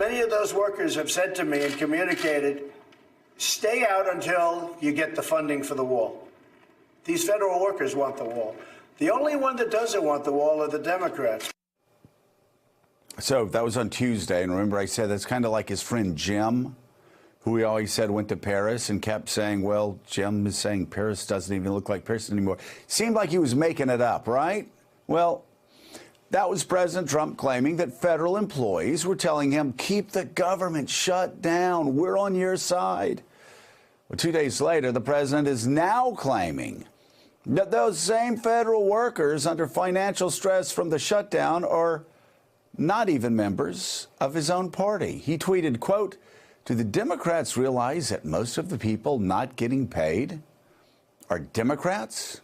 Many of those workers have said to me and communicated, stay out until you get the funding for the wall. These federal workers want the wall. The only one that doesn't want the wall are the Democrats. So that was on Tuesday, and remember I said that's kind of like his friend Jim, who we always said went to Paris and kept saying, well, Jim is saying Paris doesn't even look like Paris anymore. Seemed like he was making it up, right? Well, that was President Trump claiming that federal employees were telling him, keep the government shut down. We're on your side. Well, 2 days later, the president is now claiming that those same federal workers under financial stress from the shutdown are not even members of his own party. He tweeted, quote, do the Democrats realize that most of the people not getting paid are Democrats?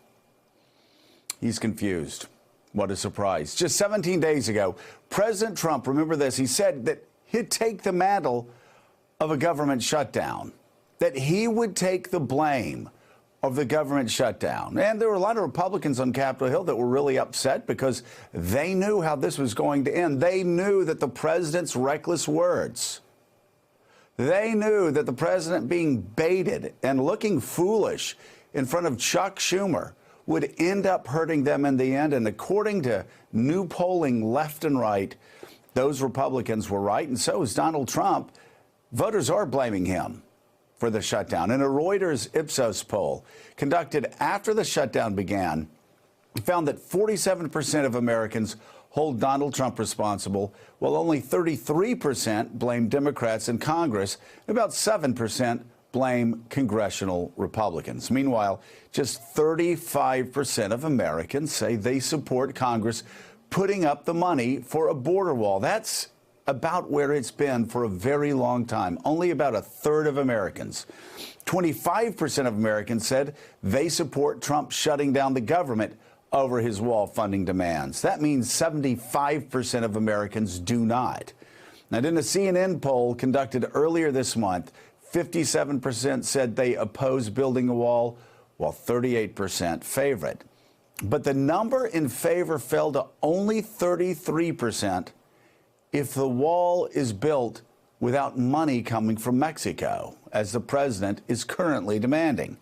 He's confused. What a surprise. Just 17 days ago, President Trump, remember this, he said that he'd take the mantle of a government shutdown, that he would take the blame of the government shutdown. And there were a lot of Republicans on Capitol Hill that were really upset because they knew how this was going to end. They knew that the president's reckless words, they knew that the president being baited and looking foolish in front of Chuck Schumer would end up hurting them in the end. And according to new polling left and right, those Republicans were right, and so is Donald Trump. Voters are blaming him for the shutdown. In a Reuters Ipsos poll conducted after the shutdown began, found that 47% of Americans hold Donald Trump responsible, while only 33% blame Democrats in Congress, and about 7% blame congressional Republicans. Meanwhile, just 35% of Americans say they support Congress putting up the money for a border wall. That's about where it's been for a very long time. Only about a third of Americans. 25% of Americans said they support Trump shutting down the government over his wall funding demands. That means 75% of Americans do not. Now, in a CNN poll conducted earlier this month, 57% said they oppose building a wall, while 38% favor it. But the number in favor fell to only 33% if the wall is built without money coming from Mexico, as the president is currently demanding.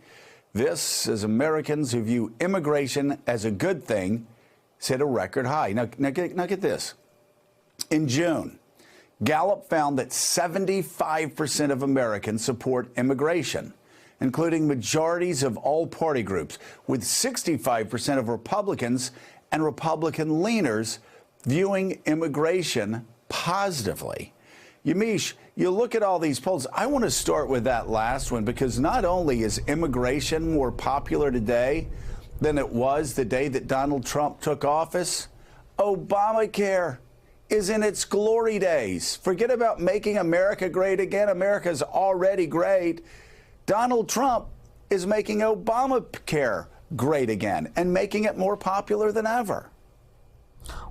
This, as Americans who view immigration as a good thing, set a record high. Now get this. In June, Gallup found that 75% of Americans support immigration, including majorities of all party groups, with 65% of Republicans and Republican leaners viewing immigration positively. Yamiche, you look at all these polls. I want to start with that last one, because not only is immigration more popular today than it was the day that Donald Trump took office, Obamacare is in its glory days. Forget about making America great again. America's already great. Donald Trump is making Obamacare great again and making it more popular than ever.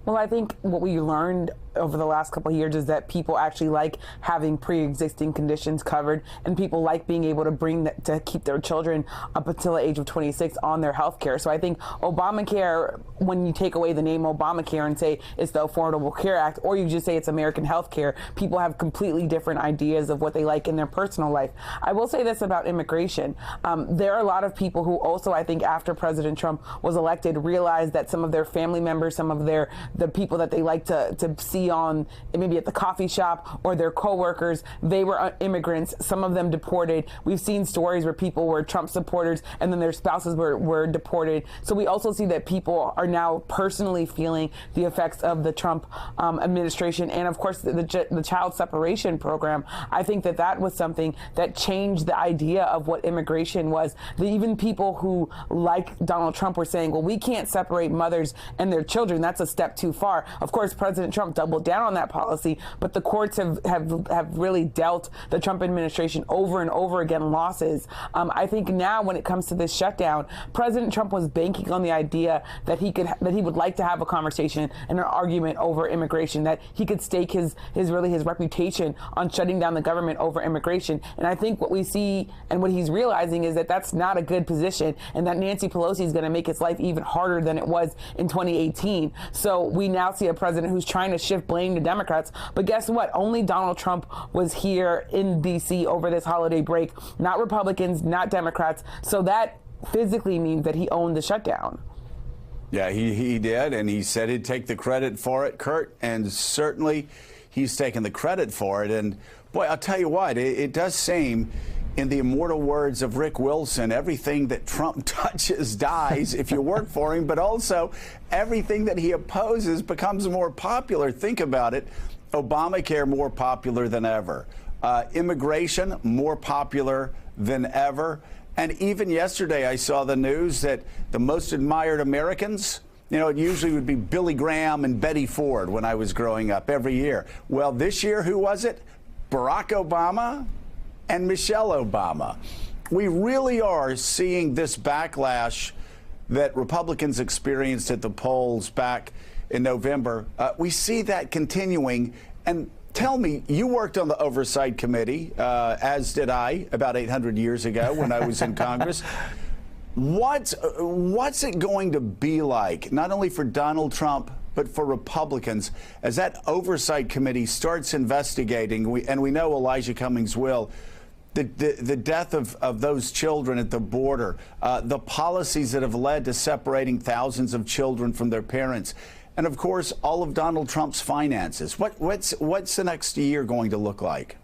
Well, I think what we learned over the last couple of years is that people actually like having pre-existing conditions covered, and people like being able to keep their children up until the age of 26 on their health care. So I think Obamacare, when you take away the name Obamacare and say it's the Affordable Care Act, or you just say it's American health care, people have completely different ideas of what they like in their personal life. I will say this about immigration. There are a lot of people who also, I think, after President Trump was elected, realized that some of their family members, some of the people that they like to see on maybe at the coffee shop or their coworkers, they were immigrants, some of them deported. We've seen stories where people were Trump supporters and then their spouses were deported. So we also see that people are now personally feeling the effects of the Trump administration, and of course the child separation program. I think that was something that changed the idea of what immigration was. Even people who like Donald Trump were saying, well, we can't separate mothers and their children. That's a step too far. Of course, President Trump doubled down on that policy, but the courts have really dealt the Trump administration over and over again losses. I think now when it comes to this shutdown, President Trump was banking on the idea that he would like to have a conversation and an argument over immigration, that he could stake his reputation on shutting down the government over immigration. And I think what we see and what he's realizing is that that's not a good position, and that Nancy Pelosi is going to make his life even harder than it was in 2018. So we now see a president who's trying to shift blame to Democrats. But guess what? Only Donald Trump was here in D.C. over this holiday break, not Republicans, not Democrats. So that physically means that he owned the shutdown. Yeah, he did, and he said he'd take the credit for it, Kurt, and certainly he's taken the credit for it. And boy, I'll tell you what, it does seem, in the immortal words of Rick Wilson, everything that Trump touches dies if you work for him, but also everything that he opposes becomes more popular. Think about it. Obamacare more popular than ever. Immigration more popular than ever. And even yesterday, I saw the news that the most admired Americans, you know, it usually would be Billy Graham and Betty Ford when I was growing up every year. Well, this year, who was it? Barack Obama and Michelle Obama. We really are seeing this backlash that Republicans experienced at the polls back in November. We see that continuing. And tell me, you worked on the Oversight Committee, as did I, about 800 years ago when I was in Congress. What's it going to be like, not only for Donald Trump, but for Republicans, as that Oversight Committee starts investigating, and we know Elijah Cummings will, the death of those children at the border, the policies that have led to separating thousands of children from their parents, and of course, all of Donald Trump's finances. What's the next year going to look like?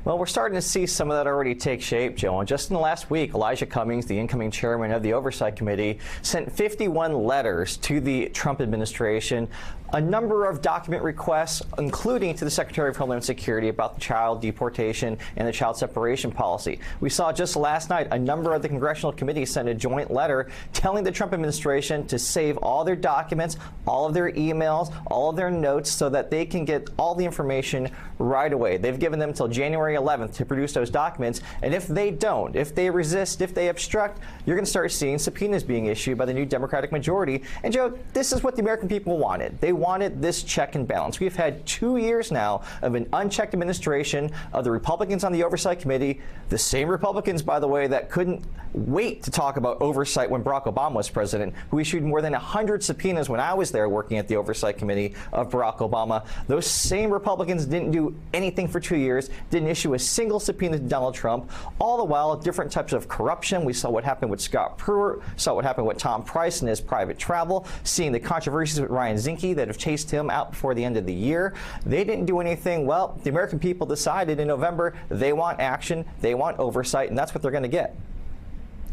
Well, we're starting to see some of that already take shape, Joe. And just in the last week, Elijah Cummings, the incoming chairman of the Oversight Committee, sent 51 letters to the Trump administration, a number of document requests, including to the Secretary of Homeland Security about the child deportation and the child separation policy. We saw just last night a number of the congressional committees send a joint letter telling the Trump administration to save all their documents, all of their emails, all of their notes so that they can get all the information right away. They've given them till January 11th to produce those documents, and if they don't, if they resist, if they obstruct, you're going to start seeing subpoenas being issued by the new Democratic majority. And Joe, this is what the American people wanted. They wanted this check and balance. We've had 2 years now of an unchecked administration of the Republicans on the Oversight Committee, the same Republicans, by the way, that couldn't wait to talk about oversight when Barack Obama was president, who issued more than 100 subpoenas when I was there working at the Oversight Committee of Barack Obama. Those same Republicans didn't do anything for 2 years, didn't issue a single subpoena to Donald Trump, all the while different types of corruption. We saw what happened with Scott Pruitt, saw what happened with Tom Price and his private travel, seeing the controversies with Ryan Zinke that have chased him out before the end of the year. They didn't do anything. Well, the American people decided in November they want action, they want oversight, and that's what they're going to get.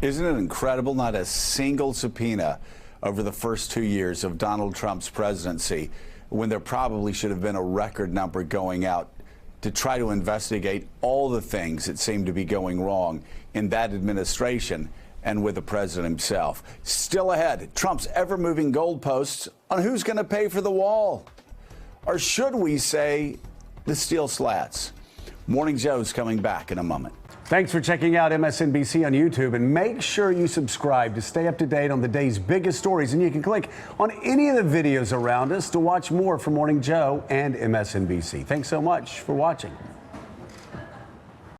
Isn't it incredible? Not a single subpoena over the first 2 years of Donald Trump's presidency, when there probably should have been a record number going out to try to investigate all the things that seem to be going wrong in that administration and with the president himself. Still ahead, Trump's ever-moving goalposts on who's going to pay for the wall. Or should we say the steel slats? Morning Joe's coming back in a moment. Thanks for checking out MSNBC on YouTube, and make sure you subscribe to stay up to date on the day's biggest stories. And you can click on any of the videos around us to watch more from Morning Joe and MSNBC. Thanks so much for watching.